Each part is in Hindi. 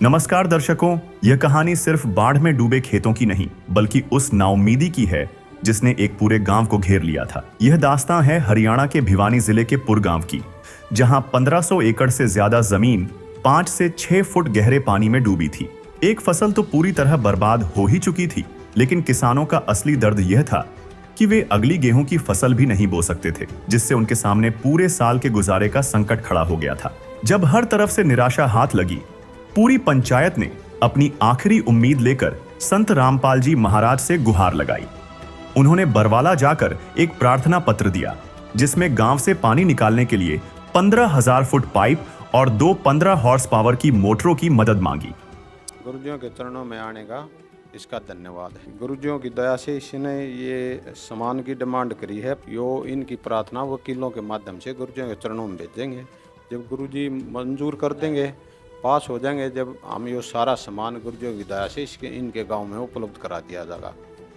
नमस्कार दर्शकों, यह कहानी सिर्फ बाढ़ में डूबे खेतों की नहीं बल्कि उस नाउम्मीदी की है जिसने एक पूरे गांव को घेर लिया था। यह दास्तां है हरियाणा के भिवानी जिले के पुर गांव की, जहां 1500 एकड़ से ज्यादा जमीन 5 से 6 फुट गहरे पानी में डूबी थी। एक फसल तो पूरी तरह बर्बाद हो ही चुकी थी, लेकिन किसानों का असली दर्द यह था कि वे अगली गेहूं की फसल भी नहीं बो सकते थे, जिससे उनके सामने पूरे साल के गुजारे का संकट खड़ा हो गया था। जब हर तरफ से निराशा हाथ लगी, पूरी पंचायत ने अपनी आखिरी उम्मीद लेकर संत रामपाल जी महाराज से गुहार लगाई। उन्होंने बरवाला जाकर एक प्रार्थना पत्र दिया, जिसमें गांव से पानी निकालने के लिए 15,000 फुट पाइप और 2 15 हॉर्स पावर की मोटरों की मदद मांगी। गुरुजियों के चरणों में आने का इसका धन्यवाद है। गुरुजियों की दया से इसने ये सामान की डिमांड करी है। यो इनकी प्रार्थना वकीलों के माध्यम से गुरुजियों के चरणों में भेजेंगे। जब गुरुजी मंजूर कर देंगे, पास हो जाएंगे, जब हम ये सारा सामान गुरुजियों की दया से इनके गांव में उपलब्ध करा दिया जाएगा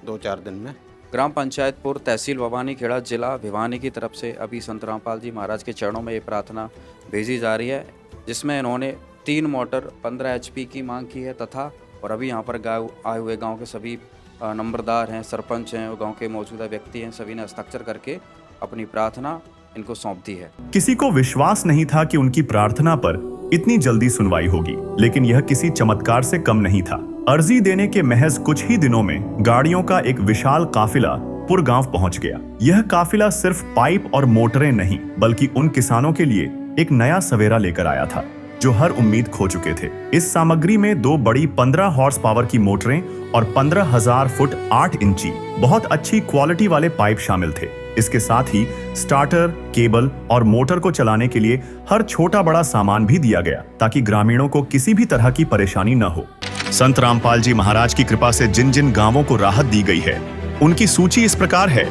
2-4 दिन में। ग्राम पंचायत पुर, तहसील भवानी खेड़ा, जिला भिवानी की तरफ से अभी संत रामपाल जी महाराज के चरणों में ये प्रार्थना भेजी जा रही है, जिसमें इन्होंने 3 मोटर 15 HP की मांग की है तथा और अभी यहाँ पर आए हुए गांव के सभी नंबरदार हैं, सरपंच हैं और गांव के मौजूदा व्यक्ति हैं, सभी ने हस्ताक्षर करके अपनी प्रार्थना इनको सौंप दी है। किसी को विश्वास नहीं था कि उनकी प्रार्थना पर इतनी जल्दी सुनवाई होगी, लेकिन यह किसी चमत्कार से कम नहीं था। अर्जी देने के महज कुछ ही दिनों में गाड़ियों का एक विशाल काफिला पुर गांव पहुंच गया। यह काफिला सिर्फ पाइप और मोटरें नहीं बल्कि उन किसानों के लिए एक नया सवेरा लेकर आया था जो हर उम्मीद खो चुके थे। इस सामग्री में 2 बड़ी 15 हॉर्स पावर की मोटरें और 15,000 फुट 8 इंची बहुत अच्छी क्वालिटी वाले पाइप शामिल थे। इसके साथ ही स्टार्टर, केबल और मोटर को चलाने के लिए हर छोटा बड़ा सामान भी दिया गया, ताकि ग्रामीणों को किसी भी तरह की परेशानी न हो। संत रामपाल जी महाराज की कृपा से जिन जिन गांवों को राहत दी गई है, उनकी सूची इस प्रकार है।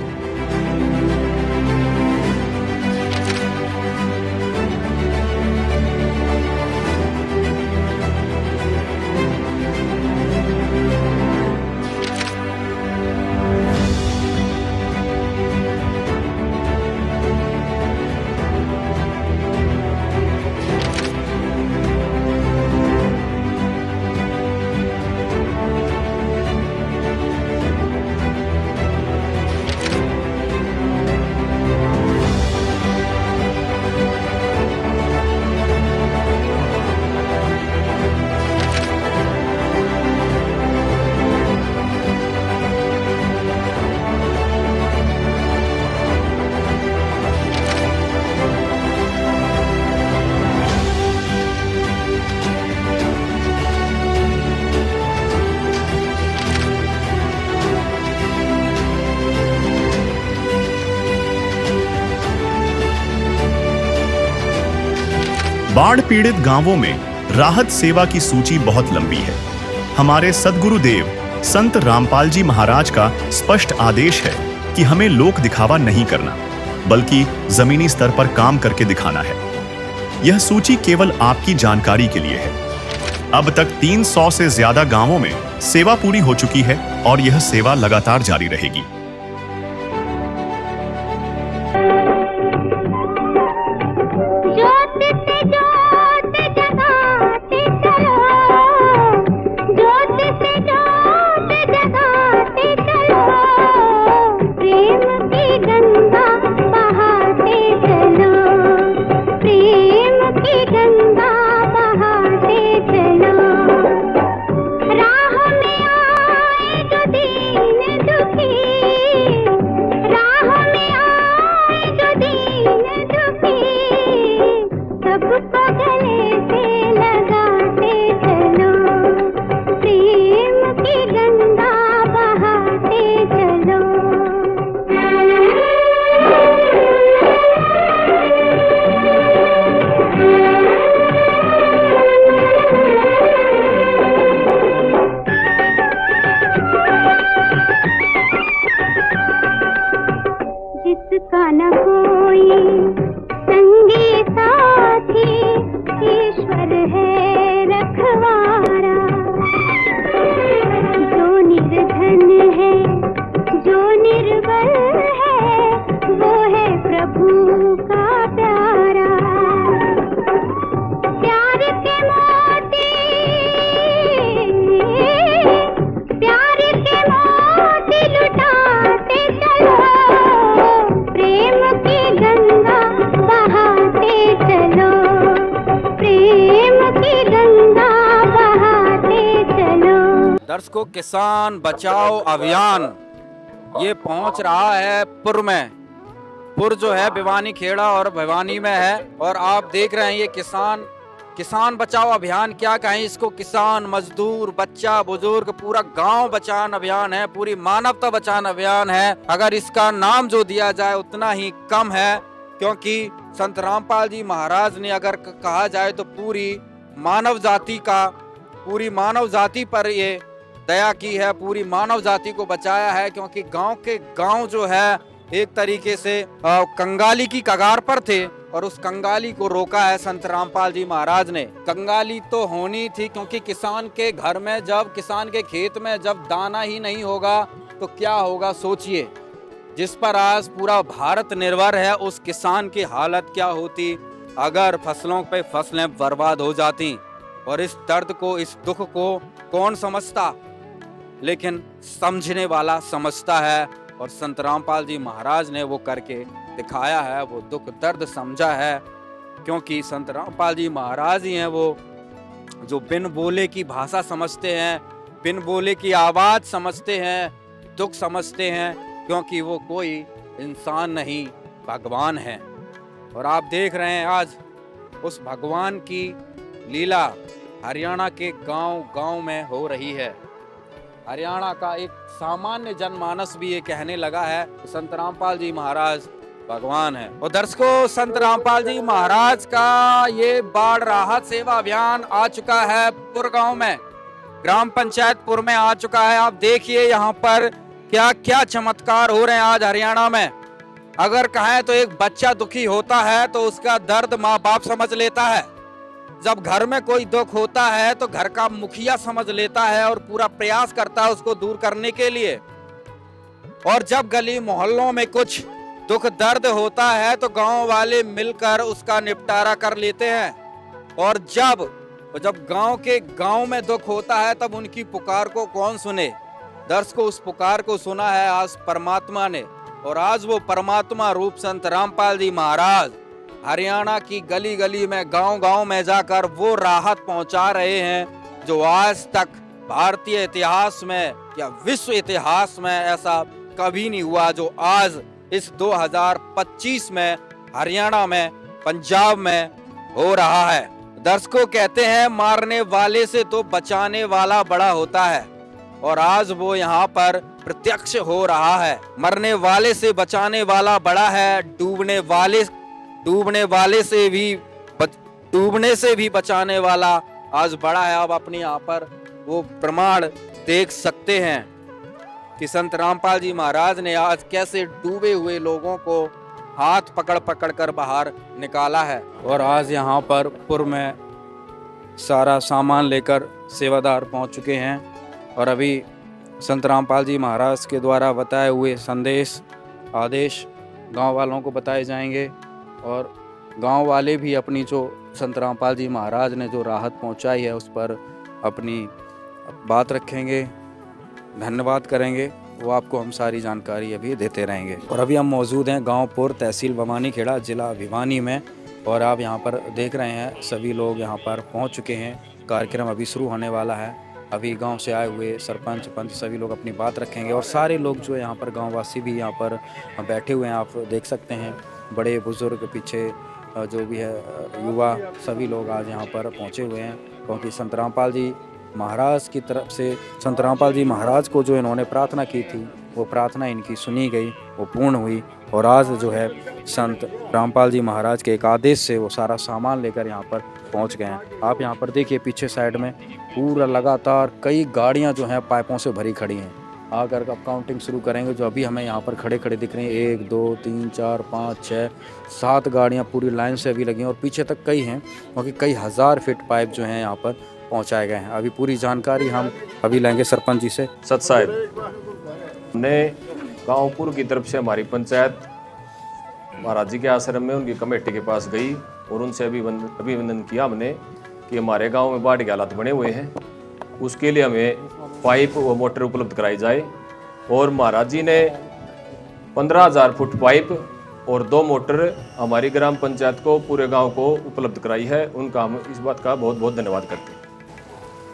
बाढ़ पीड़ित गांवों में राहत सेवा की सूची बहुत लंबी है। हमारे सद्गुरुदेव संत रामपाल जी महाराज का स्पष्ट आदेश है कि हमें लोक दिखावा नहीं करना, बल्कि जमीनी स्तर पर काम करके दिखाना है। यह सूची केवल आपकी जानकारी के लिए है। अब तक 300 से ज्यादा गांवों में सेवा पूरी हो चुकी है और यह सेवा लगातार जारी रहेगी। राह में आए जो दीन दुखी दर्शकों, किसान बचाओ अभियान ये पहुंच रहा है पुर में। पुर जो है भिवानी खेड़ा और भिवानी में है, और आप देख रहे हैं ये किसान बचाओ अभियान, क्या कहें इसको, किसान मजदूर बच्चा बुजुर्ग पूरा गांव बचान अभियान है, पूरी मानवता बचान अभियान है। अगर इसका नाम जो दिया जाए उतना ही कम है, क्योंकि संत रामपाल जी महाराज ने अगर कहा जाए तो पूरी मानव जाति पर ये दया की है, पूरी मानव जाति को बचाया है। क्योंकि गांव के गांव जो है एक तरीके से कंगाली की कगार पर थे, और उस कंगाली को रोका है संत रामपाल जी महाराज ने। कंगाली तो होनी थी, क्योंकि किसान के घर में जब, किसान के खेत में जब दाना ही नहीं होगा तो क्या होगा सोचिए। जिस पर आज पूरा भारत निर्भर है, उस किसान की हालत क्या होती अगर फसलों पे फसलें बर्बाद हो जाती। और इस दर्द को, इस दुख को कौन समझता, लेकिन समझने वाला समझता है। और संत रामपाल जी महाराज ने वो करके दिखाया है, वो दुख दर्द समझा है। क्योंकि संत रामपाल जी महाराज ही हैं वो जो बिन बोले की भाषा समझते हैं, बिन बोले की आवाज समझते हैं, दुख समझते हैं। क्योंकि वो कोई इंसान नहीं, भगवान है। और आप देख रहे हैं आज उस भगवान की लीला हरियाणा के गांव में हो रही है। हरियाणा का एक सामान्य जनमानस भी ये कहने लगा है कि संत रामपाल जी महाराज भगवान है। और दर्शकों, संत रामपाल जी महाराज का ये बाढ़ राहत सेवा अभियान आ चुका है पुर गांव में, ग्राम पंचायत पुर में आ चुका है। आप देखिए यहाँ पर क्या क्या चमत्कार हो रहे हैं आज हरियाणा में। अगर कहें तो एक बच्चा दुखी होता है तो उसका दर्द माँ बाप समझ लेता है। जब घर में कोई दुख होता है तो घर का मुखिया समझ लेता है और पूरा प्रयास करता है उसको दूर करने के लिए। और जब गली मोहल्लों में कुछ दुख दर्द होता है तो गांव वाले मिलकर उसका निपटारा कर लेते हैं। और जब गांव में दुख होता है तब उनकी पुकार को कौन सुने। दर्शकों, उस पुकार को सुना है आज परमात्मा ने। और आज वो परमात्मा रूप संत रामपाल जी महाराज हरियाणा की गली गली में, गांव में जाकर वो राहत पहुंचा रहे हैं जो आज तक भारतीय इतिहास में या विश्व इतिहास में ऐसा कभी नहीं हुआ, जो आज इस 2025 में हरियाणा में, पंजाब में हो रहा है। दर्शकों, कहते हैं मारने वाले से तो बचाने वाला बड़ा होता है, और आज वो यहाँ पर प्रत्यक्ष हो रहा है। मरने वाले से बचाने वाला बड़ा है, डूबने से भी बचाने वाला आज बड़ा है। अब अपने यहाँ पर वो प्रमाण देख सकते हैं कि संत रामपाल जी महाराज ने आज कैसे डूबे हुए लोगों को हाथ पकड़ कर बाहर निकाला है। और आज यहाँ पर पुर में सारा सामान लेकर सेवादार पहुँच चुके हैं, और अभी संत रामपाल जी महाराज के द्वारा बताए हुए संदेश आदेश गांव वालों को बताए जाएंगे। और गांव वाले भी अपनी जो संत रामपाल जी महाराज ने जो राहत पहुंचाई है उस पर अपनी बात रखेंगे, धन्यवाद करेंगे। वो आपको हम सारी जानकारी अभी देते रहेंगे। और अभी हम मौजूद हैं गांव पुर, तहसील भिवानी खेड़ा, जिला भिवानी में। और आप यहां पर देख रहे हैं सभी लोग यहां पर पहुंच चुके हैं। कार्यक्रम अभी शुरू होने वाला है। अभी गांव से आए हुए सरपंच पंच सभी लोग अपनी बात रखेंगे, और सारे लोग जो यहाँ पर गांववासी भी यहाँ पर बैठे हुए हैं। आप देख सकते हैं बड़े बुजुर्ग, पीछे जो भी है युवा, सभी लोग आज यहाँ पर पहुँचे हुए हैं। क्योंकि संत रामपाल जी महाराज की तरफ से, संत रामपाल जी महाराज को जो इन्होंने प्रार्थना की थी वो प्रार्थना इनकी सुनी गई, वो पूर्ण हुई। और आज जो है संत रामपाल जी महाराज के एक आदेश से वो सारा सामान लेकर यहाँ पर पहुँच गए हैं। आप यहाँ पर देखिए पीछे साइड में पूरा लगातार कई गाड़ियाँ जो हैं पाइपों से भरी खड़ी हैं। आकर अब काउंटिंग शुरू करेंगे, जो अभी हमें यहाँ पर खड़े दिख रही हैं 1 2 3 4 5 6 7 गाड़ियाँ पूरी लाइन से अभी लगी हैं, और पीछे तक कई हैं, क्योंकि कई हज़ार फीट पाइप जो हैं यहाँ पर पहुँचाए गए हैं। अभी पूरी जानकारी हम अभी लेंगे सरपंच जी से। सत साहिब ने गाँवपुर की तरफ से हमारी पंचायत महाराज जी के आश्रम में उनकी कमेटी के पास गई और उनसे अभिनंदन किया हमने कि हमारे गांव में बाढ़ के हालात बने हुए हैं, उसके लिए हमें पाइप व मोटर उपलब्ध कराई जाए। और महाराज जी ने 15,000 फुट पाइप और 2 मोटर हमारी ग्राम पंचायत को, पूरे गांव को उपलब्ध कराई है। उनका हम इस बात का बहुत बहुत धन्यवाद करते हैं।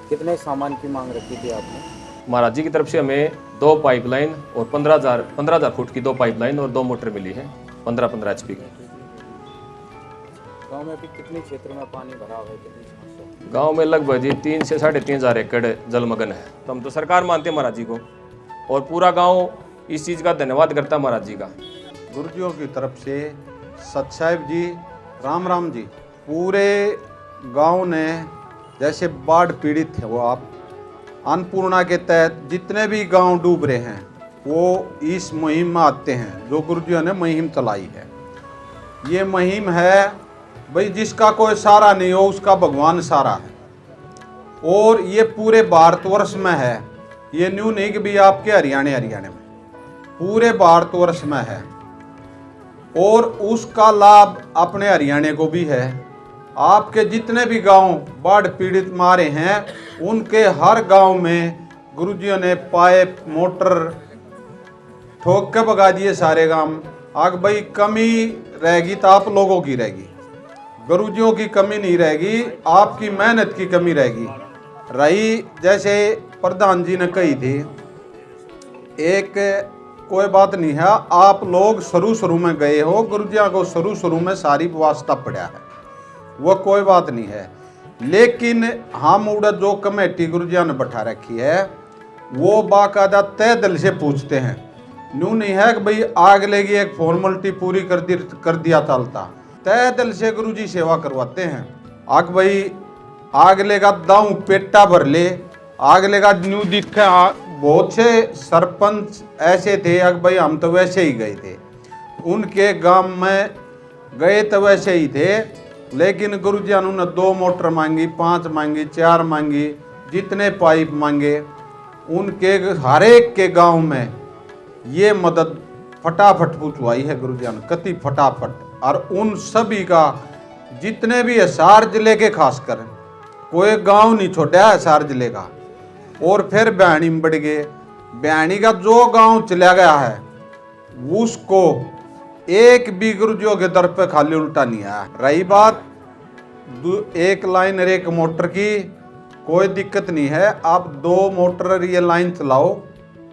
कितने सामान की मांग रखी थी आपने? महाराज जी की तरफ से हमें 2 पाइपलाइन और 15,000 फुट की 2 पाइपलाइन और 2 मोटर मिली है 15-15 HP की। गांव में अभी कितने क्षेत्र में पानी भरा हुआ है, कितनी समस्या? गांव में लगभग जी 3 से 3,500 एकड़ जलमग्न है। तो हम तो सरकार मानते हैं महाराज जी को, और पूरा गांव इस चीज़ का धन्यवाद करता है महाराज जी का। गुरुजियों की तरफ से सत साहिब जी, राम राम जी, पूरे गांव ने जैसे बाढ़ पीड़ित थे वो आप अन्नपूर्णा के तहत जितने भी गांव डूब रहे हैं वो इस मुहिम में आते हैं जो गुरुजियों ने मुहिम चलाई है। ये मुहिम है भाई जिसका कोई सहारा नहीं हो उसका भगवान सहारा है, और ये पूरे भारतवर्ष में है। ये न्यू नहीं कि भी आपके हरियाणा में, पूरे भारतवर्ष में है, और उसका लाभ अपने हरियाणा को भी है। आपके जितने भी गांव बाढ़ पीड़ित मारे हैं उनके हर गांव में गुरुजियों ने पाइप मोटर ठोक के भगा दिए सारे गांव। आग भाई कमी रहेगी तो आप लोगों की रहेगी, गुरुजियों की कमी नहीं रहेगी, आपकी मेहनत की कमी रहेगी। रही जैसे प्रधान जी ने कही थी, एक कोई बात नहीं है, आप लोग शुरू में गए हो, गुरुजियों को शुरू में सारी व्यवस्था पड़ा है, वो कोई बात नहीं है। लेकिन हम उड़ा जो कमेटी गुरुजियों ने बैठा रखी है वो बाकायदा तय दिल से पूछते हैं। न्यू नहीं है कि भाई आग लेगी एक फॉर्मेलिटी पूरी कर दिया चलता, तय दिल से गुरुजी सेवा करवाते हैं। आग भाई आग लेगा दाऊ पेटा भर ले, आग लेगा न्यू दिखे। बहुत से सरपंच ऐसे थे अग भाई हम तो वैसे ही गए थे, उनके गांव में गए तो वैसे ही थे, लेकिन गुरुजियों ने 2 मोटर मांगी, 5 मांगी, 4 मांगी, जितने पाइप मांगे उनके हर एक के गांव में ये मदद फटाफट पहुंचवाई है गुरुजियों ने, कति फटाफट। और उन सभी का जितने भी हिसार जिले के खासकर कोई गांव नहीं छोड़ा है हिसार जिले का। और फिर बयानी में बढ़ गए, बयानी का जो गांव चला गया है उसको एक भी गुरुजियों के दर पे खाली उल्टा नहीं आया। रही बात 1 लाइन और 1 मोटर की, कोई दिक्कत नहीं है, आप 2 मोटर ये लाइन चलाओ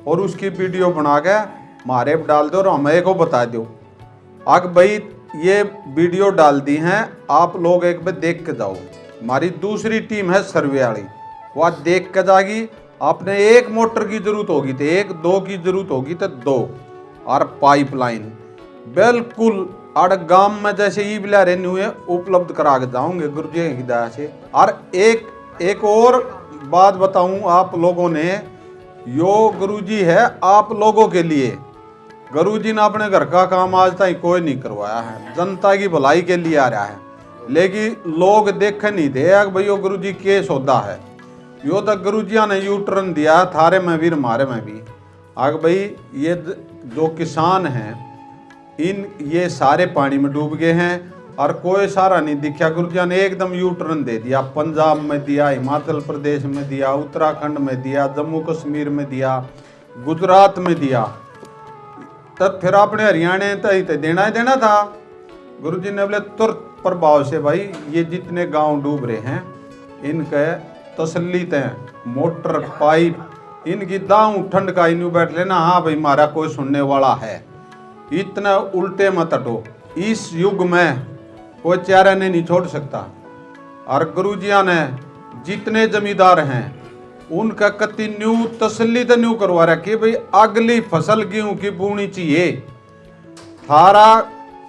और उसकी वीडियो बना के हमारे डाल दो और हमें को बता दो। आग भाई ये वीडियो डाल दी हैं, आप लोग एक बार देख के जाओ। हमारी दूसरी टीम है सर्वे वाली, वह देख के जाएगी। आपने 1 मोटर की जरूरत होगी तो 1, 2 की जरूरत होगी तो 2, और पाइपलाइन बिल्कुल अड़ गांव में जैसे ई बिला रेन्यू है उपलब्ध करा के जाऊंगे गुरुजी की दया से। और एक और बात बताऊं, आप लोगों ने यो गुरुजी है आप लोगों के लिए। गुरुजी ने अपने घर का काम आज तक कोई नहीं करवाया है, जनता की भलाई के लिए आ रहा है, लेकिन लोग देख नहीं दे भाई यो गुरुजी के सौदा है। यो तो गुरुजिया ने यू टर्न दिया थारे में भी हमारे में भी। आग भाई ये जो किसान हैं ये सारे पानी में डूब गए हैं और कोई सारा नहीं दिखा। गुरुजिया ने एकदम यू टर्न दे दिया, पंजाब में दिया, हिमाचल प्रदेश में दिया, उत्तराखंड में दिया, जम्मू कश्मीर में दिया, गुजरात में दिया, तब फिर अपने हरियाणा तो देना ही देना था। गुरुजी ने बोले तुरंत प्रभाव से भाई ये जितने गांव डूब रहे हैं इनके तसल्ली तय मोटर पाइप इनकी दाऊ ठंड का इन्यू बैठ लेना। हाँ भाई हमारा कोई सुनने वाला है, इतना उल्टे मत हटो। इस युग में कोई चारा ने नहीं छोड़ सकता। और गुरुजिया ने जितने जमींदार हैं उनका कति न्यू तसल्ली तो न्यू करवा रखी भाई अगली फसल गेहूं की बोनी चाहिए। थारा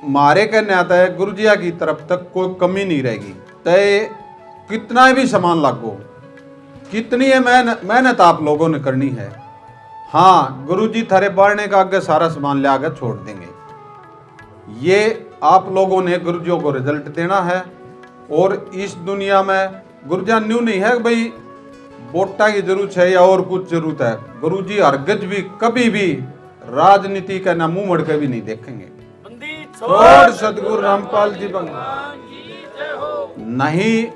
मारे कहने आता है गुरुजिया की तरफ तक कोई कमी नहीं रहेगी, तय कितना भी सामान लागो, कितनी है मेहनत आप लोगों ने करनी है। हाँ गुरुजी थारे बढ़ने का आगे सारा सामान ले आकर छोड़ देंगे। ये आप लोगों ने गुरुजियों को रिजल्ट देना है। और इस दुनिया में गुरुजिया न्यू नहीं है भाई वोटा की जरूरत है या और कुछ जरूरत है। गुरुजी हरगिज भी कभी भी राजनीति का ना मुंह मड़ के भी नहीं देखेंगे। और सदगुरु रामपाल जी नहीं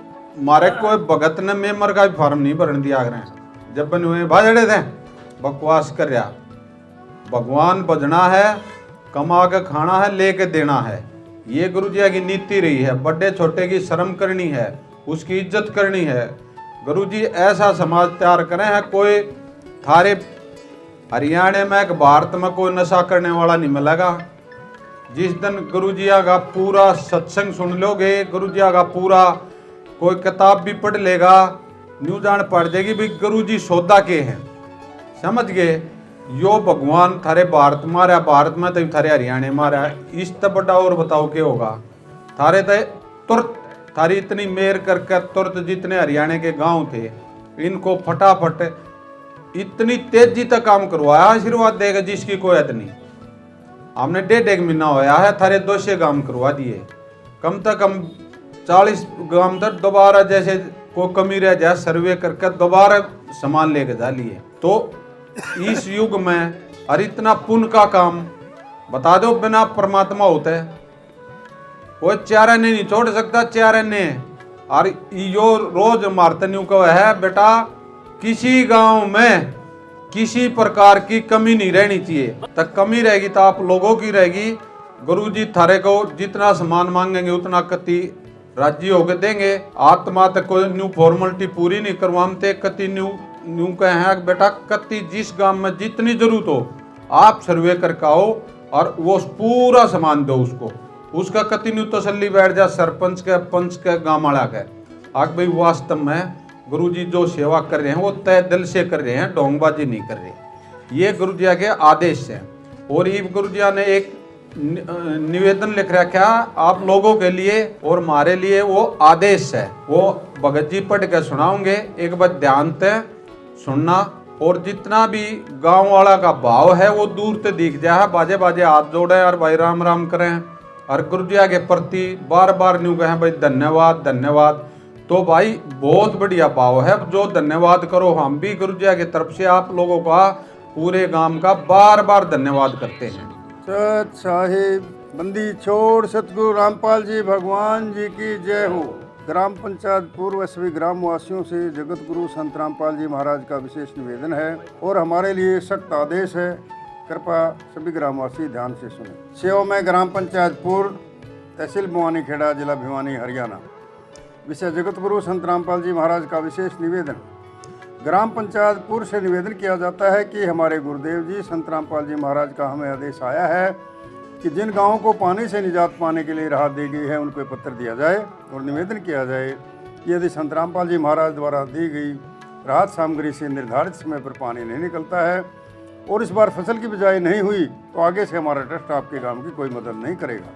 मारे कोई भगत ने मेमर का भी फार्म नहीं भरने दिया रहे जब बने हुए भाजड़े थे बकवास कर रहा। भगवान बजना है, कमा के खाना है, लेके देना है। ये गुरुजी की नीति रही है। बड़े छोटे की शर्म करनी है, उसकी इज्जत करनी है। गुरुजी ऐसा समाज तैयार करें है कोई थारे हरियाणा में एक भारत में कोई नशा करने वाला नहीं मिलेगा। जिस दिन गुरुजिया का पूरा सत्संग सुन लोगे, गुरुजिया का पूरा कोई किताब भी पढ़ लेगा, न्यू जान पड़ जाएगी भी गुरुजी सौदा के हैं, समझ गए। यो भगवान थारे भारत मारा, भारत में तो थारे हरियाणा मारा, इस तब बड़ा और बताओ क्या होगा। थारे तो तुरंत थारी इतनी मेहर करके तुरंत जितने हरियाणा के गांव थे इनको फटाफट इतनी तेजी तक काम करवाया, आशीर्वाद देगा जिसकी कोई हद नहीं। हमने 1.5 महीना होया है, थारे 200 काम करवा दिए, कम से कम 40 गांव तक दोबारा जैसे कोई कमी रह जाए सर्वे करके दोबारा सामान लेके जा लिए। तो इस युग में और इतना पुण्य का काम बता दो, बिना परमात्मा होते कोई चारा नहीं छोड़ सकता, चारा ने। और यो रोज मारतन्यू को है बेटा, किसी गांव में किसी प्रकार की कमी नहीं रहनी चाहिए। तक कमी रहेगी तो आप लोगों की रहेगी। गुरुजी थारे को जितना सामान मांगेंगे उतना कति राजी होकर देंगे। आत्मा तक कोई न्यू फॉर्मेलिटी पूरी नहीं करवाते, कति न्यू कहे बेटा कति जिस गांव में जितनी जरूरत हो आप सर्वे करके आओ और वो पूरा सामान दो उसको, उसका कति न्यू तसल्ली बैठ जा सरपंच के, पंच के, गांव वाला के। आग भाई वास्तव में गुरुजी जो सेवा कर रहे हैं वो तय दिल से कर रहे हैं, ढोंगबाजी नहीं कर रहे। ये गुरुजिया के आदेश है। और ये गुरुजिया ने एक निवेदन लिख रखा आप लोगों के लिए और हमारे लिए, वो आदेश है। वो भगत जी पढ़ के सुनाओगे, एक बार ध्यान से सुनना। और जितना भी गांव वाला का भाव है वो दूर से दिख जाए, बाजे बाजे हाथ जोड़े और भाई राम राम करें और गुरुजिया के प्रति बार बार न्यू कहें भाई धन्यवाद धन्यवाद। तो भाई बहुत बढ़िया भाव है, जो धन्यवाद करो। हम भी गुरुजिया की तरफ से आप लोगों का पूरे गांव का बार बार धन्यवाद करते हैं। सत साहिब बंदी छोड़ सतगुरु रामपाल जी भगवान जी की जय हो। ग्राम पंचायत पूर्व सभी ग्रामवासियों से जगत गुरु संत रामपाल जी महाराज का विशेष निवेदन है और हमारे लिए सख्त आदेश है। कृपया सभी ग्रामवासी ध्यान से सुने। सेवा में ग्राम पंचायत पूर्व, तहसील भिवानी खेड़ा, जिला भिवानी, हरियाणा। विषय जगत गुरु संत रामपाल जी महाराज का विशेष निवेदन। ग्राम पंचायत पूर्व से निवेदन किया जाता है कि हमारे गुरुदेव जी संत रामपाल जी महाराज का हमें आदेश आया है कि जिन गांवों को पानी से निजात पाने के लिए राहत दी गई है उनको पत्र दिया जाए और निवेदन किया जाए कि यदि संत रामपाल जी महाराज द्वारा दी गई राहत सामग्री से निर्धारित समय पर पानी नहीं निकलता है और इस बार फसल की बिजाई नहीं हुई तो आगे से हमारा ट्रस्ट आपके गाँव की कोई मदद नहीं करेगा।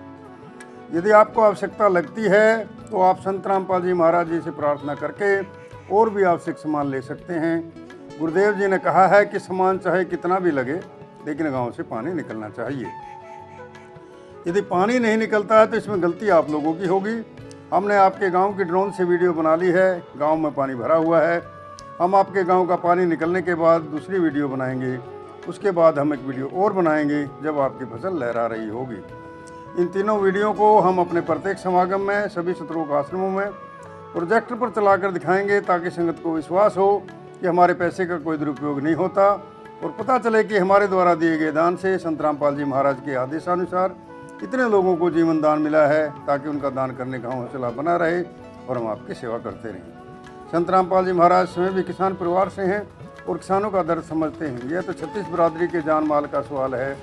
यदि आपको आवश्यकता लगती है तो आप संत रामपाल जी महाराज जी से प्रार्थना करके और भी आवश्यक सामान ले सकते हैं। गुरुदेव जी ने कहा है कि सामान चाहे कितना भी लगे लेकिन गांव से पानी निकलना चाहिए। यदि पानी नहीं निकलता है तो इसमें गलती आप लोगों की होगी। हमने आपके गांव की ड्रोन से वीडियो बना ली है, गांव में पानी भरा हुआ है। हम आपके गांव का पानी निकलने के बाद दूसरी वीडियो बनाएंगे, उसके बाद हम एक वीडियो और बनाएंगे जब आपकी फसल लहरा रही होगी। इन तीनों वीडियो को हम अपने प्रत्येक समागम में, सभी सत्रों के आश्रमों में प्रोजेक्टर पर चलाकर दिखाएंगे ताकि संगत को विश्वास हो कि हमारे पैसे का कोई दुरुपयोग नहीं होता और पता चले कि हमारे द्वारा दिए गए दान से संत रामपाल जी महाराज के आदेशानुसार इतने लोगों को जीवन दान मिला है ताकि उनका दान करने का हौसला बना रहे और हम आपकी सेवा करते रहें। संत रामपाल जी महाराज स्वयं भी किसान परिवार से हैं और किसानों का दर्द समझते हैं। यह तो 36 बिरादरी के जान माल का सवाल है।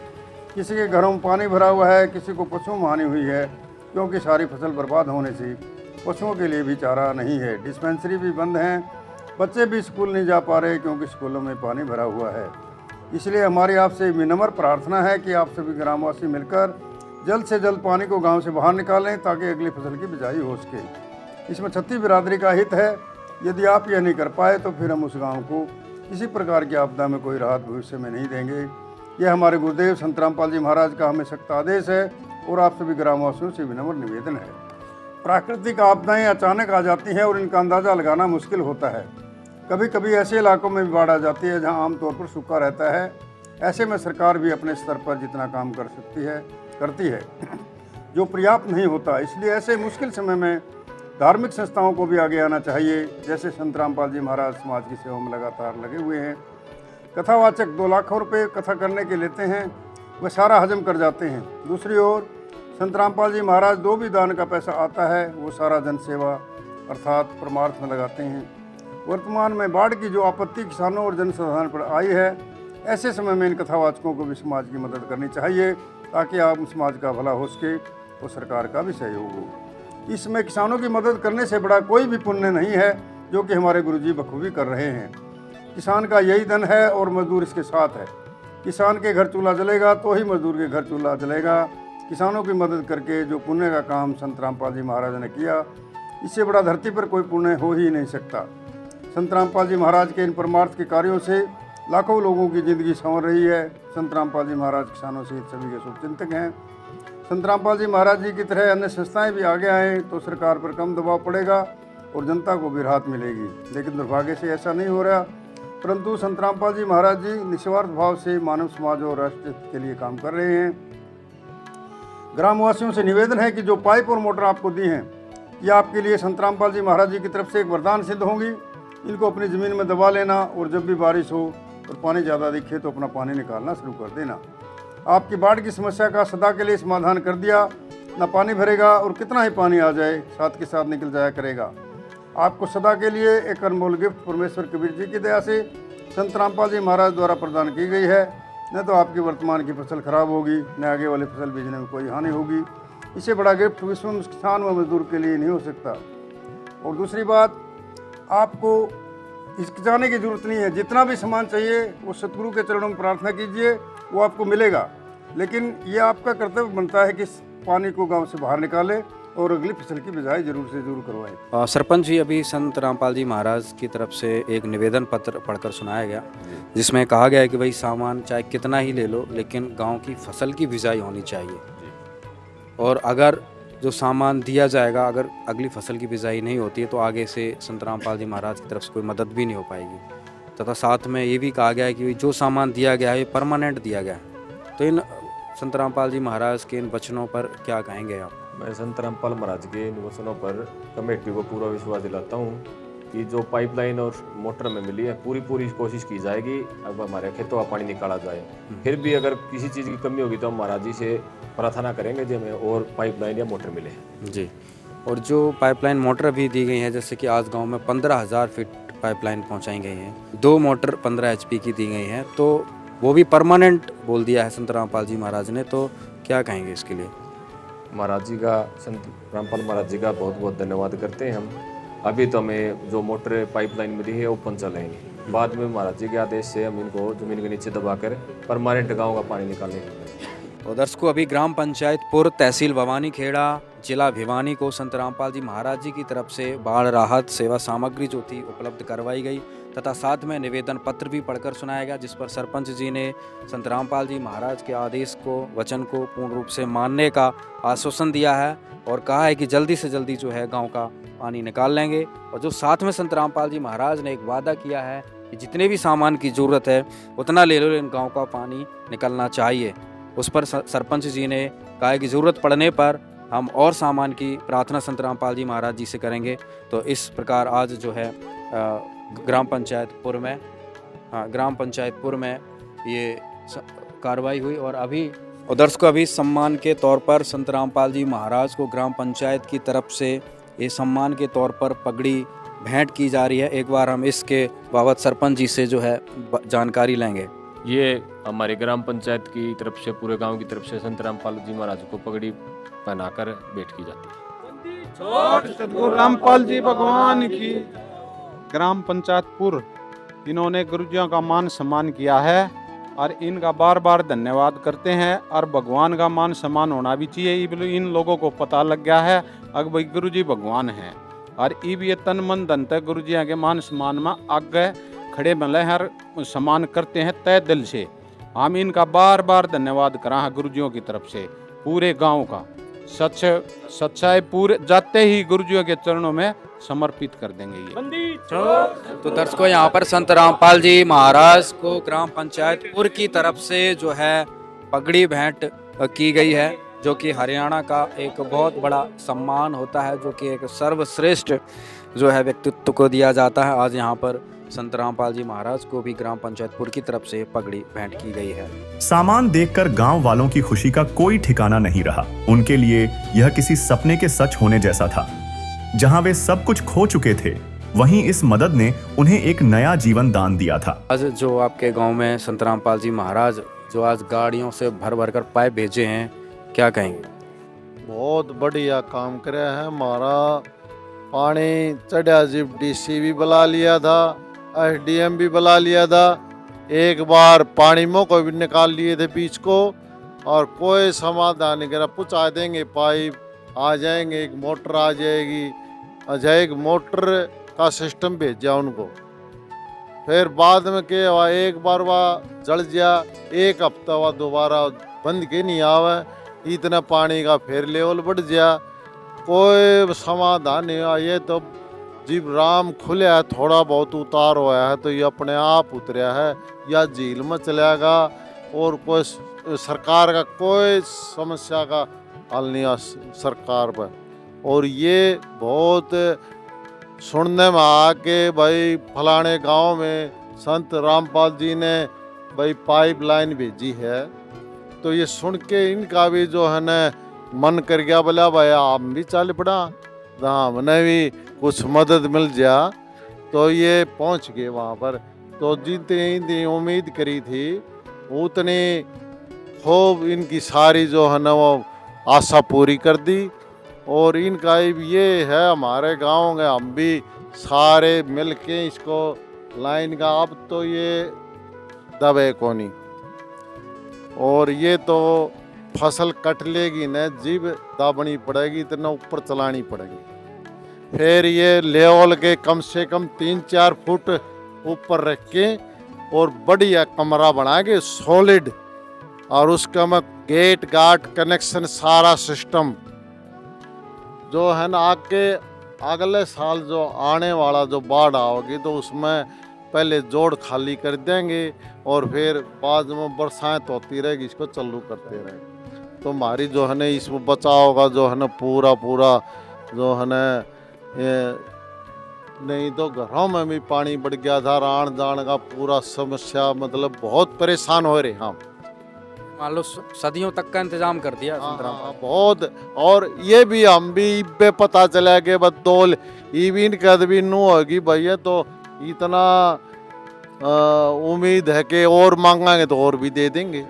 किसी के घरों में पानी भरा हुआ है, किसी को पशुओं में हानि हुई है क्योंकि सारी फसल बर्बाद होने से पशुओं के लिए भी चारा नहीं है। डिस्पेंसरी भी बंद हैं, बच्चे भी स्कूल नहीं जा पा रहे क्योंकि स्कूलों में पानी भरा हुआ है। इसलिए हमारी आपसे विनम्र प्रार्थना है कि आप सभी ग्रामवासी मिलकर जल्द से जल्द पानी को गांव से बाहर निकालें ताकि अगली फसल की बिजाई हो सके। इसमें 36 बिरादरी का हित है। यदि आप यह नहीं कर पाए तो फिर हम उस गाँव को किसी प्रकार की आपदा में कोई राहत भविष्य में नहीं देंगे। यह हमारे गुरुदेव संत रामपाल जी महाराज का हमें सख्त आदेश है और आप सभी ग्रामवासियों से विनम्र निवेदन है। प्राकृतिक आपदाएं अचानक आ जाती हैं और इनका अंदाज़ा लगाना मुश्किल होता है। कभी कभी ऐसे इलाकों में भी बाढ़ आ जाती है जहां आमतौर पर सूखा रहता है। ऐसे में सरकार भी अपने स्तर पर जितना काम कर सकती है करती है, जो पर्याप्त नहीं होता। इसलिए ऐसे मुश्किल समय में धार्मिक संस्थाओं को भी आगे आना चाहिए। जैसे संत रामपाल जी महाराज समाज की सेवा में लगातार लगे हुए हैं। कथावाचक 2 लाख रुपये कथा करने के लेते हैं, वह सारा हजम कर जाते हैं। दूसरी ओर संत रामपाल जी महाराज जो भी दान का पैसा आता है वो सारा जन सेवा अर्थात परमार्थ में लगाते हैं। वर्तमान में बाढ़ की जो आपत्ति किसानों और जनसाधारण पर आई है, ऐसे समय में इन कथावाचकों को भी समाज की मदद करनी चाहिए ताकि आम समाज का भला हो सके और सरकार का भी सहयोग हो। इसमें किसानों की मदद करने से बड़ा कोई भी पुण्य नहीं है, जो कि हमारे गुरुजी बखूबी कर रहे हैं। किसान का यही धन है और मजदूर इसके साथ है। किसान के घर चूल्हा जलेगा तो ही मजदूर के घर चूल्हा जलेगा। किसानों की मदद करके जो पुण्य का काम संत रामपाल जी महाराज ने किया, इससे बड़ा धरती पर कोई पुण्य हो ही नहीं सकता। संत रामपाल जी महाराज के इन परमार्थ के कार्यों से लाखों लोगों की ज़िंदगी संवर रही है। संत रामपाल जी महाराज किसानों सहित सभी के शुभचिंतक हैं। संत रामपाल जी महाराज जी की तरह अन्य संस्थाएं भी आगे आएँ तो सरकार पर कम दबाव पड़ेगा और जनता को भी राहत मिलेगी, लेकिन दुर्भाग्य से ऐसा नहीं हो रहा। परंतु संत रामपाल जी महाराज जी निस्वार्थ भाव से मानव समाज और राष्ट्र के लिए काम कर रहे हैं। ग्रामवासियों से निवेदन है कि जो पाइप और मोटर आपको दी हैं, ये आपके लिए संत रामपाल जी महाराज जी की तरफ से एक वरदान सिद्ध होंगी। इनको अपनी ज़मीन में दबा लेना और जब भी बारिश हो और पानी ज़्यादा दिखे तो अपना पानी निकालना शुरू कर देना। आपकी बाढ़ की समस्या का सदा के लिए समाधान कर दिया। ना पानी भरेगा और कितना ही पानी आ जाए साथ के साथ निकल जाया करेगा। आपको सदा के लिए एक अनमोल गिफ्ट परमेश्वर कबीर जी की दया से संत रामपाल जी महाराज द्वारा प्रदान की गई है। न तो आपकी वर्तमान की फसल खराब होगी, न आगे वाली फसल बीजने में कोई हानि होगी। इससे बड़ा गिफ्ट विश्व में किसान व मजदूर के लिए नहीं हो सकता। और दूसरी बात, आपको हिचकिचाने की जरूरत नहीं है। जितना भी सामान चाहिए वो सतगुरु के चरणों में प्रार्थना कीजिए, वो आपको मिलेगा। लेकिन ये आपका कर्तव्य बनता है कि पानी को गांव से बाहर निकाले और अगली फसल की बिजाई जरूर से जरूर करवाएं। सरपंच जी, अभी संत रामपाल जी महाराज की तरफ से एक निवेदन पत्र पढ़कर सुनाया गया, जिसमें कहा गया है कि भाई सामान चाहे कितना ही ले लो, लेकिन गांव की फसल की बिजाई होनी चाहिए। और अगर जो सामान दिया जाएगा, अगर अगली फसल की बिजाई नहीं होती है तो आगे से संत रामपाल जी महाराज की तरफ से कोई मदद भी नहीं हो पाएगी। तथा साथ में ये भी कहा गया है कि जो सामान दिया गया है ये परमानेंट दिया गया है। तो इन संत रामपाल जी महाराज के इन वचनों पर क्या कहेंगे आप? मैं संत रामपाल महाराज के इन वचनों पर कमेटी को पूरा विश्वास दिलाता हूँ कि जो पाइपलाइन और मोटर में मिली है पूरी कोशिश की जाएगी अब हमारे खेतों का पानी निकाला जाए। फिर भी अगर किसी चीज़ की कमी होगी तो हम महाराज जी से प्रार्थना करेंगे कि हमें और पाइपलाइन या मोटर मिले जी। और जो पाइपलाइन मोटर भी दी गई हैं, जैसे कि आज गांव में 15,000 फीट पाइपलाइन पहुंचाई गई हैं, 2 मोटर 15 HP की दी गई हैं, तो वो भी परमानेंट बोल दिया है संत रामपाल जी महाराज ने। तो क्या कहेंगे इसके लिए? महाराज जी का, संत रामपाल महाराज जी का बहुत बहुत धन्यवाद करते हैं हम। अभी तो हमें जो मोटर पाइपलाइन मिली है ओपन चलाएंगे, बाद में महाराज जी के आदेश से हम इनको जमीन के नीचे दबाकर परमानेंट गाँव का पानी निकालेंगे। और दर्शकों, अभी ग्राम पंचायत पुर, तहसील भवानी खेड़ा, जिला भिवानी को संत रामपाल जी महाराज जी की तरफ से बाढ़ राहत सेवा सामग्री जो थी उपलब्ध करवाई गई, तथा साथ में निवेदन पत्र भी पढ़कर सुनाया गया, जिस पर सरपंच जी ने संत रामपाल जी महाराज के आदेश को, वचन को पूर्ण रूप से मानने का आश्वासन दिया है और कहा है कि जल्दी से जल्दी जो है गांव का पानी निकाल लेंगे। और जो साथ में संत रामपाल जी महाराज ने एक वादा किया है कि जितने भी सामान की ज़रूरत है उतना ले लो, इन गाँव का पानी निकलना चाहिए। उस पर सरपंच जी ने कहा है कि ज़रूरत पड़ने पर हम और सामान की प्रार्थना संत रामपाल जी महाराज जी से करेंगे। तो इस प्रकार आज जो है ग्राम पंचायत पुर में ये कार्रवाई हुई। और अभी दर्शकों, अभी सम्मान के तौर पर संत रामपाल जी महाराज को ग्राम पंचायत की तरफ से ये सम्मान के तौर पर पगड़ी भेंट की जा रही है। एक बार हम इसके बाबत सरपंच जी से जो है जानकारी लेंगे। ये हमारे ग्राम पंचायत की तरफ से, पूरे गांव की तरफ से संत रामपाल जी महाराज को पगड़ी पहनाकर भेंट की जाती है। सतगुरु रामपाल जी भगवान की। ग्राम पंचायत पुर, इन्होंने गुरुजियों का मान सम्मान किया है और इनका बार बार धन्यवाद करते हैं। और भगवान का मान सम्मान होना भी चाहिए। इन लोगों को पता लग गया है अब भाई गुरु जी भगवान हैं और ये तन मन धन तक गुरु जी के मान सम्मान में आगे खड़े मिले हैं और सम्मान करते हैं तय दिल से। हम इनका बार बार धन्यवाद करा है गुरुजियों की तरफ से। पूरे गांव का सच्चाई पूरे जाते ही गुरुजियों के चरणों में समर्पित कर देंगे ये। तो दर्शकों, यहाँ पर संत रामपाल जी महाराज को ग्राम पंचायत पुर की तरफ से जो है पगड़ी भेंट की गई है, जो कि हरियाणा का एक बहुत बड़ा सम्मान होता है, जो कि एक सर्वश्रेष्ठ जो है व्यक्तित्व को दिया जाता है। आज यहाँ पर संत रामपाल जी महाराज को भी ग्राम पंचायत पुर की तरफ से पगड़ी भेंट की गई है। सामान देखकर गांव वालों की खुशी का कोई ठिकाना नहीं रहा। उनके लिए यह किसी सपने के सच होने जैसा था। जहां वे सब कुछ खो चुके थे, वहीं इस मदद ने उन्हें एक नया जीवन दान दिया था। आज जो आपके गांव में संत रामपाल जी महाराज जो आज गाड़ियों से भर भर कर पाइप भेजे हैं, क्या कहेंगे? बहुत बढ़िया काम कराया है। हमारा पानी चढ़ा जीप डीसी भी बुला लिया था, एसडीएम भी बुला लिया था, एक बार पानी में को भी निकाल लिए थे बीच को, और कोई समाधान नहीं करा। पहुँचा देंगे, पाइप आ जाएंगे, एक मोटर आ जाएगी। अच्छा, एक मोटर का सिस्टम भेजा उनको। फिर बाद में क्या हुआ, एक बार वह जल गया, एक हफ्ता वह दोबारा बंद के नहीं आवे, इतना पानी का फिर लेवल बढ़ गया, कोई समाधान नहीं हुआ। ये तो जीव राम खुला है, थोड़ा बहुत उतार हुआ है तो ये अपने आप उतरा है, या झील में चलेगा, और कोई सरकार का कोई समस्या का हल नहीं है सरकार पर। और ये बहुत सुनने में आ के भाई फलाने गांव में संत रामपाल जी ने भाई पाइप लाइन भेजी है, तो ये सुन के इनका भी जो है न मन कर गया, बोला भाई हम भी चल पड़ा, हमने भी कुछ मदद मिल जा। तो ये पहुंच गए वहाँ पर। तो जितनी उम्मीद करी थी उतनी खूब इनकी सारी जो है ना वो आशा पूरी कर दी। और इनका ये है, हमारे गांव में हम भी सारे मिल के इसको लाइन का, अब तो ये दबे को नहीं, और ये तो फसल कट लेगी न, जीव दाबनी पड़ेगी, इतना ऊपर चलानी पड़ेगी। फिर ये लेवल के कम से कम 3-4 फुट ऊपर रख के और बढ़िया कमरा बना के सॉलिड, और उसका में गेट गार्ड कनेक्शन सारा सिस्टम जो है ना, आगे अगले साल जो आने वाला जो बाढ़ आओगी तो उसमें पहले जोड़ खाली कर देंगे, और फिर बाद में बरसात होती रहेगी, इसको चालू करते रहेंगे। तो हमारी जो है ना इसमें बचाव का जो है ना पूरा जो है ना, नहीं तो घरों में भी पानी बढ़ गया था, आन जान का पूरा समस्या, मतलब बहुत परेशान हो रहे हम। मान लो सदियों तक का इंतजाम कर दिया संत रामपाल। हाँ, बहुत। और ये भी हम भी पे पता चला कि बतौल इविन कद भी नू होगी भैया, तो इतना उम्मीद है कि और मांगेंगे तो और भी दे देंगे,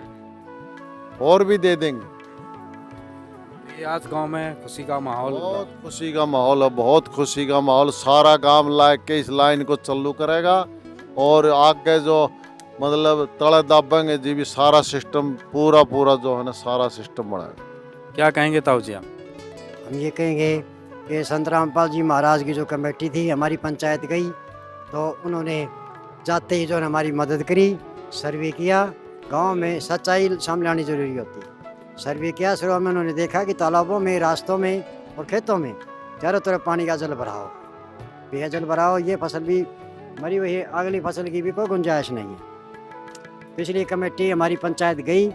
और भी दे देंगे। ये आज गांव में खुशी का माहौल, बहुत खुशी का माहौल है, बहुत खुशी का माहौल। सारा गांव लाइक के इस लाइन को चालू करेगा, और आगे जो मतलब तले दाबेंगे जी भी सारा सिस्टम पूरा जो है ना सारा सिस्टम बनाएगा। क्या कहेंगे ताऊ जी आप? हम ये कहेंगे कि संत रामपाल जी महाराज की जो कमेटी थी, हमारी पंचायत गई तो उन्होंने जाते ही जो है हमारी मदद करी, सर्वे किया। गांव में सच्चाई सामने आनी जरूरी होती है। सर्वे किया, शुरू में उन्होंने देखा कि तालाबों में, रास्तों में और खेतों में चारों तरफ पानी का जल भराव, बेहद जल भराव, ये फसल भी मरी हुई है, अगली फसल की भी कोई गुंजाइश नहीं है। पिछली कमेटी हमारी पंचायत गई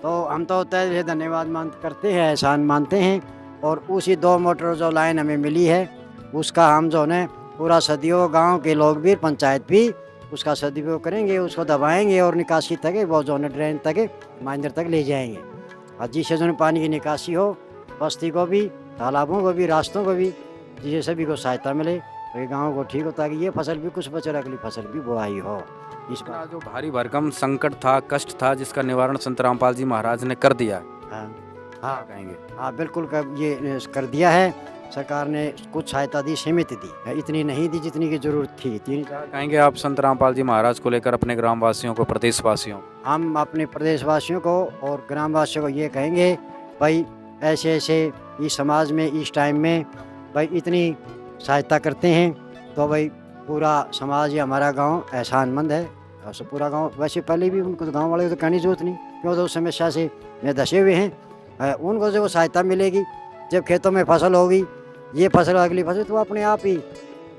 तो हम तो तय से धन्यवाद करते हैं, एहसान मानते हैं, और उसी 2 मोटर जो लाइन हमें मिली है उसका हम जो है पूरा सदियों गांव के लोग भी, पंचायत भी उसका सदुपयोग करेंगे, उसको दबाएंगे और निकासी तक वो जो है ड्रेन तक, माइंदर तक ले जाएंगे, और जिससे जो पानी की निकासी हो, बस्ती को भी, तालाबों को भी, रास्तों को भी, जिससे सभी को सहायता मिले, तो ये गाँव को ठीक हो, ताकि ये फसल भी कुछ बचे, अगली फसल भी बुआई हो। इस इतना जो भारी भरकम संकट था, कष्ट था, जिसका निवारण संत रामपाल जी महाराज ने कर दिया। हाँ कहेंगे? हाँ बिल्कुल ये कर दिया है। सरकार ने कुछ सहायता दी, सीमित दी, इतनी नहीं दी जितनी की जरूरत थी। कहेंगे आप संत रामपाल जी महाराज को लेकर अपने ग्रामवासियों को, प्रदेशवासियों? हम अपने प्रदेशवासियों को और ग्रामवासियों को ये कहेंगे, भाई ऐसे इस समाज में, इस टाइम में भाई इतनी सहायता करते हैं, तो भाई पूरा समाज या हमारा गांव एहसानमंद है। और पूरा गांव, वैसे पहले भी उनको गांव वाले को तो कहने की जरूरत नहीं, क्यों तो उस समस्या से धसे हुए हैं। उनको जो सहायता मिलेगी, जब खेतों में फसल होगी, ये फसल अगली फसल, तो अपने आप ही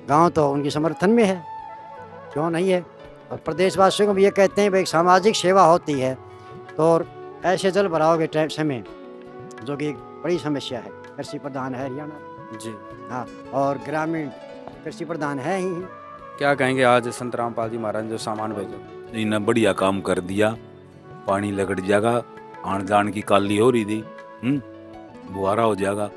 गांव तो उनकी समर्थन में है, क्यों नहीं है। और प्रदेशवासियों को भी ये कहते हैं भाई सामाजिक सेवा होती है, तो और ऐसे जल भराव के टाइम समय जो कि एक बड़ी समस्या है, कृषि प्रधान है हरियाणा जी हाँ, और ग्रामीण कृषि प्रधान है ही। क्या कहेंगे आज संत रामपाल जी महाराज ने जो सामान भेजा? इन्हें बढ़िया काम कर दिया, पानी लगट जाएगा, आन जान की काली हो रही थी, बुहारा हो जाएगा।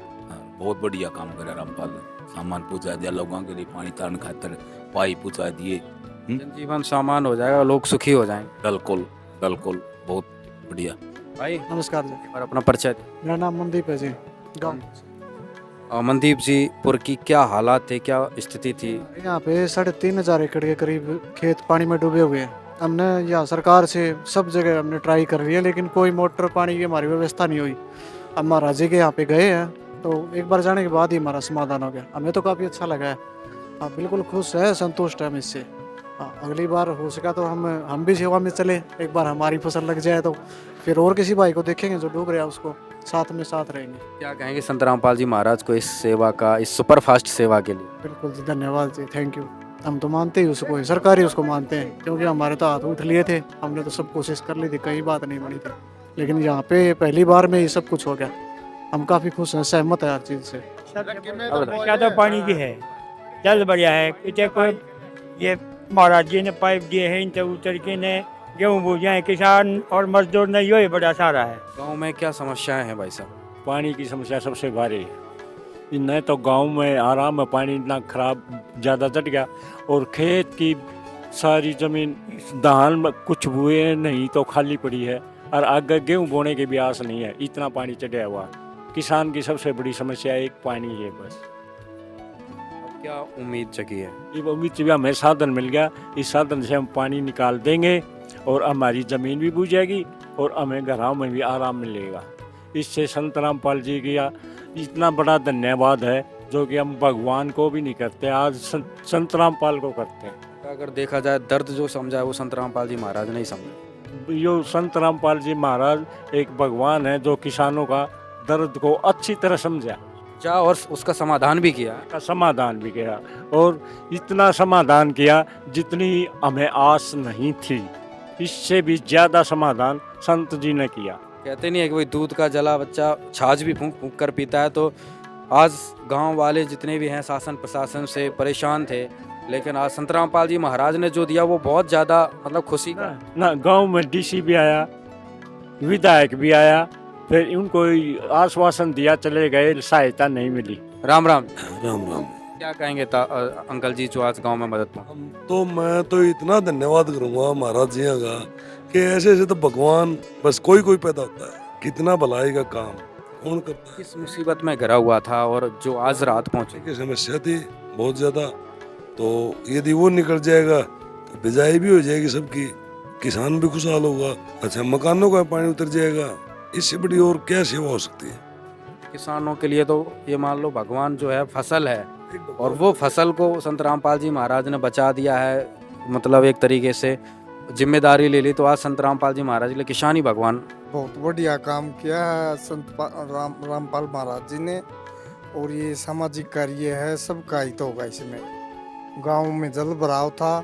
बहुत बढ़िया काम करे रामपाल ने। सामान पहुंचा दिया लोगों के लिए, पानी तारने खातर पाइप पहुंचा दिए। जनजीवन सामान हो जाएगा, लोग सुखी हो जाएंगे। बिल्कुल बिल्कुल, बहुत बढ़िया। भाई नमस्कार जी, और अपना परिचय दें। मेरा नाम मनदीप है जी, गाँव मनदीप जी, पुर की क्या हालात थे, क्या स्थिति थी? यहाँ पे 3,500 एकड़ के करीब खेत पानी में डूबे हुए हैं। हमने यहाँ सरकार से सब जगह हमने ट्राई कर लिया, लेकिन कोई मोटर पानी की हमारी व्यवस्था नहीं हुई। अब महाराज जी के यहाँ पे गए हैं तो एक बार जाने के बाद ही हमारा समाधान हो गया। हमें तो काफ़ी अच्छा लगा है। हाँ, बिल्कुल खुश है, संतुष्ट है हम इससे। हाँ, अगली बार हो सका तो हम भी सेवा में चले। एक बार हमारी फसल लग जाए तो फिर और किसी भाई को देखेंगे जो डूब रहा है, उसको साथ में साथ रहेंगे। क्या कहेंगे संत रामपाल जी महाराज को इस सेवा का, इस सुपरफास्ट सेवा के लिए? बिल्कुल जी, धन्यवाद जी, थैंक यू। हम तो मानते ही उसको है, सरकारी उसको मानते हैं, क्योंकि हमारे तो हाथ उठ लिए थे। हमने तो सब कोशिश कर ली थी, कई बात नहीं बनी थी, लेकिन यहाँ पे पहली बार में ये सब कुछ हो गया। हम काफ़ी खुश हैं, सहमत है हर चीज़ से। समस्या तो पानी की है, जल बढ़िया है। इतने कोई ये महाराज जी ने पाइप दिए हैं, इनसे उतर के ने गेहूँ बूझे हैं, किसान और मजदूर ने यो ही बड़ा सारा है। गांव में क्या समस्याएं हैं भाई साहब? पानी की समस्या सबसे भारी है। न तो गांव में आराम है, पानी इतना खराब ज़्यादा चढ़ गया, और खेत की सारी ज़मीन धान में कुछ हुए नहीं तो खाली पड़ी है, और आगे गेहूँ बोने की भी आस नहीं है, इतना पानी चढ़ा हुआ। किसान की सबसे बड़ी समस्या एक पानी है बस। क्या उम्मीद जगी है? ये उम्मीद से भी हमें साधन मिल गया, इस साधन से हम पानी निकाल देंगे और हमारी ज़मीन भी बूझ जाएगी और हमें घरों में भी आराम मिलेगा। इससे संत रामपाल जी का इतना बड़ा धन्यवाद है, जो कि हम भगवान को भी नहीं करते, आज संत रामपाल को करते हैं। अगर देखा जाए, दर्द जो समझा है वो संत रामपाल जी महाराज नहीं समझा। यो संत रामपाल जी महाराज एक भगवान है जो किसानों का दर्द को अच्छी तरह समझा जा और उसका समाधान भी किया। का समाधान भी किया, और इतना समाधान किया जितनी हमें आस नहीं थी, इससे भी ज़्यादा समाधान संत जी ने किया। कहते नहीं है कि भाई दूध का जला बच्चा छाछ भी फूंक फूंक कर पीता है। तो आज गांव वाले जितने भी हैं शासन प्रशासन से परेशान थे, लेकिन आज संत रामपाल जी महाराज ने जो दिया वो बहुत ज़्यादा मतलब खुशी का। ना गांव में डीसी भी आया, विधायक भी आया, फिर उनको आश्वासन दिया, चले गए, सहायता नहीं मिली। राम राम। राम राम। क्या कहेंगे अंकल जी जो आज गांव में मदद पहुंची? तो मैं तो इतना धन्यवाद करूंगा महाराज जी का कि ऐसे ऐसे तो भगवान बस कोई पैदा होता है, कितना भलाई का काम कौन करता है। किस मुसीबत में घिरा हुआ था और जो आज रात पहुंचे? की समस्या थी बहुत ज्यादा, तो यदि वो निकल जाएगा तो बिजाई भी हो जाएगी सबकी, किसान भी खुशहाल होगा, अच्छा मकानों का पानी उतर जाएगा, इससे बड़ी और क्या सेवा हो सकती है। किसानों के लिए तो ये मान लो भगवान जो है फसल है, और वो फसल को संत रामपाल जी महाराज ने बचा दिया है, मतलब एक तरीके से जिम्मेदारी ले ली। तो आज संत रामपाल जी महाराज के लिए किसान ही भगवान। बहुत बढ़िया काम किया है संत रामपाल महाराज जी ने, और ये सामाजिक कार्य है, सबका हित होगा इसमें। गांव में जल भराव था,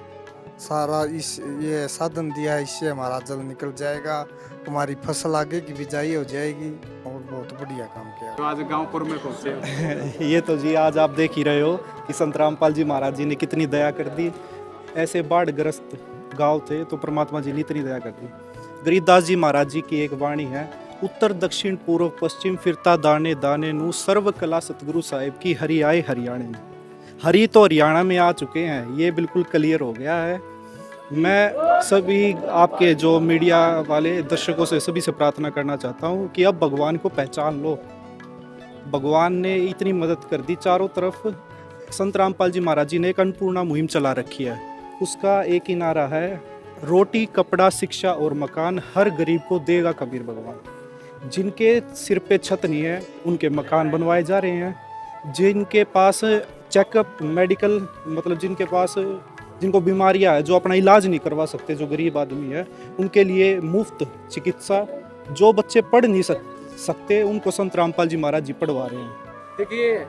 सारा ये साधन दिया है, इससे हमारा जल निकल जाएगा, हमारी फसल आगे की बिजाई हो जाएगी, और बहुत बढ़िया काम किया। तो आज गांवपुर में पहुंचे ये तो जी आज आप देख ही रहे हो कि संत रामपाल जी महाराज जी ने कितनी दया कर दी। ऐसे बाढ़ग्रस्त गांव थे तो परमात्मा जी ने इतनी दया कर दी। गरीबदास जी महाराज जी की एक वाणी है, उत्तर दक्षिण पूर्व पश्चिम फिरता दाने दाने नू सर्व कला सतगुरु साहिब की हरि आए हरियाणे में। हरि तो हरियाणा में आ चुके हैं, ये बिल्कुल क्लियर हो गया है। मैं सभी आपके जो मीडिया वाले दर्शकों से सभी से प्रार्थना करना चाहता हूँ कि अब भगवान को पहचान लो। भगवान ने इतनी मदद कर दी चारों तरफ। संत रामपाल जी महाराज जी ने एक अन्नपूर्णा मुहिम चला रखी है, उसका एक ही नारा है, रोटी कपड़ा शिक्षा और मकान हर गरीब को देगा कबीर भगवान। जिनके सिर पे छत नहीं है उनके मकान बनवाए जा रहे हैं, जिनके पास चेकअप मेडिकल मतलब जिनको बीमारियां है, जो अपना इलाज नहीं करवा सकते, जो गरीब आदमी है, उनके लिए मुफ्त चिकित्सा, जो बच्चे पढ़ नहीं सकते उनको संत रामपाल जी महाराज जी पढ़वा रहे हैं। देखिए,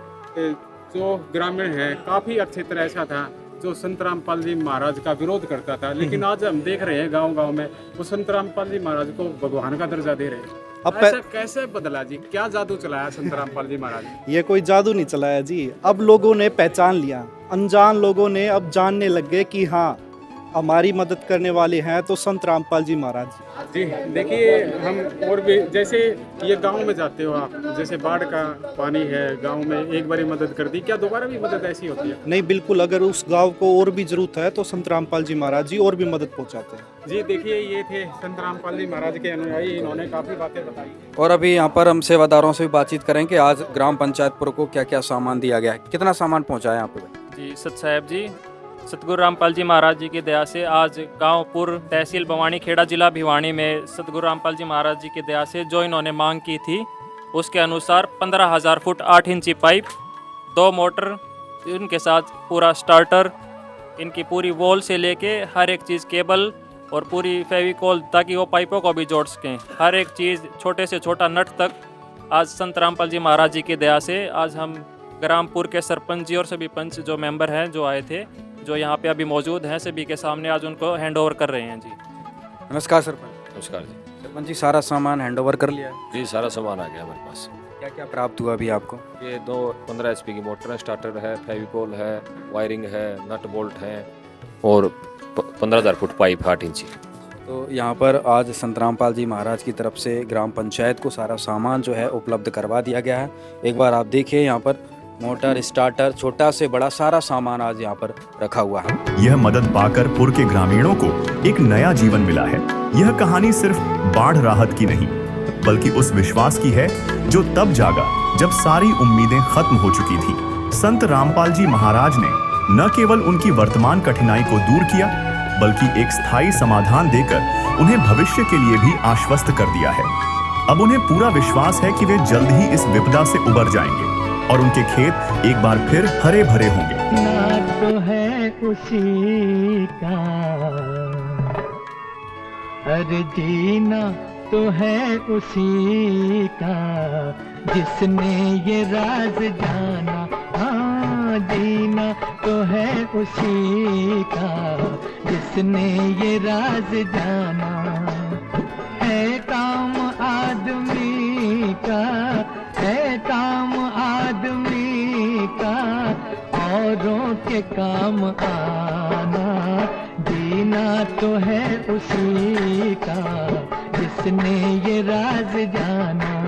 जो ग्रामीण है काफ़ी अच्छी तरह ऐसा था जो संत रामपाल जी महाराज का विरोध करता था, लेकिन आज हम देख रहे हैं गांव में वो संत रामपाल जी महाराज को भगवान का दर्जा दे रहे हैं। अब ऐसा कैसे बदला जी? क्या जादू चलाया संत रामपाल जी महाराज? ये कोई जादू नहीं चलाया जी, अब लोगों ने पहचान लिया, अनजान लोगों ने अब जानने लग गए कि हाँ हमारी मदद करने वाले हैं तो संत रामपाल जी महाराज जी देखिए, हम और भी जैसे ये गांव में जाते हो आप, जैसे बाढ़ का पानी है गांव में, एक बारी मदद कर दी, क्या दोबारा भी मदद ऐसी होती है? नहीं, बिल्कुल, अगर उस गांव को और भी जरूरत है तो संत रामपाल जी महाराज जी और भी मदद पहुंचाते हैं। जी देखिए, ये थे संत रामपाल जी महाराज के अनुयायी, इन्होंने काफ़ी बातें बताई। और अभी यहाँ पर हम सेवादारों से भी बातचीत करेंगे। आज ग्राम पंचायत पुर को क्या क्या सामान दिया गया है, कितना सामान पहुँचा है यहाँ पे? जी सत साहेब जी, सतगुरु रामपाल जी महाराज जी की दया से आज गांव पुर तहसील बवानी खेड़ा जिला भिवानी में सतगुरु रामपाल जी महाराज जी की दया से जो इन्होंने मांग की थी उसके अनुसार 15,000 फुट 8 इंची पाइप, 2 मोटर, इनके साथ पूरा स्टार्टर, इनकी पूरी वॉल से लेके हर एक चीज़, केबल और पूरी फेविकॉल, ताकि वो पाइपों को भी जोड़ सकें, हर एक चीज़ छोटे से छोटा नट तक आज संत रामपाल जी महाराज जी की दया से आज हम ग्रामपुर के सरपंच जी और सभी पंच जो मेंबर हैं जो आए थे, जो यहाँ पे अभी मौजूद हैं, सभी के सामने आज उनको हैंड ओवर कर रहे हैं। जी नमस्कार सरपंच। नमस्कार जी। सरपंच जी, सारा सामान हैंड ओवर कर लिया है? जी सारा सामान आ गया हमारे पास। क्या क्या प्राप्त हुआ अभी आपको? ये 2 15 HP की मोटर है, स्टार्टर है, फेविकोल है, वायरिंग है, नट बोल्ट है और 15,000 फुट पाइप 8 इंची। तो यहाँ पर आज संत रामपाल जी महाराज की तरफ से ग्राम पंचायत को सारा सामान जो है उपलब्ध करवा दिया गया है। एक बार आप देखिए, यहाँ पर मोटर, स्टार्टर, छोटा से बड़ा सारा सामान आज यहाँ पर रखा हुआ है। यह मदद पाकर पुर के ग्रामीणों को एक नया जीवन मिला है। यह कहानी सिर्फ बाढ़ राहत की नहीं, बल्कि उस विश्वास की है जो तब जागा जब सारी उम्मीदें खत्म हो चुकी थी। संत रामपाल जी महाराज ने न केवल उनकी वर्तमान कठिनाई को दूर किया, बल्कि एक स्थायी समाधान देकर उन्हें भविष्य के लिए भी आश्वस्त कर दिया है। अब उन्हें पूरा विश्वास है कि वे जल्द ही इस विपदा से उबर जाएंगे और उनके खेत एक बार फिर हरे भरे होंगे। ना तो है उसी का, अरे जीना तो है उसी का, जिसने ये राज जाना। हाँ, जीना तो है उसी का, जिसने ये राज जाना। है काम आदमी का, है काम आदमी का, औरों के काम आना। जीना तो है उसी का, जिसने ये राज जाना।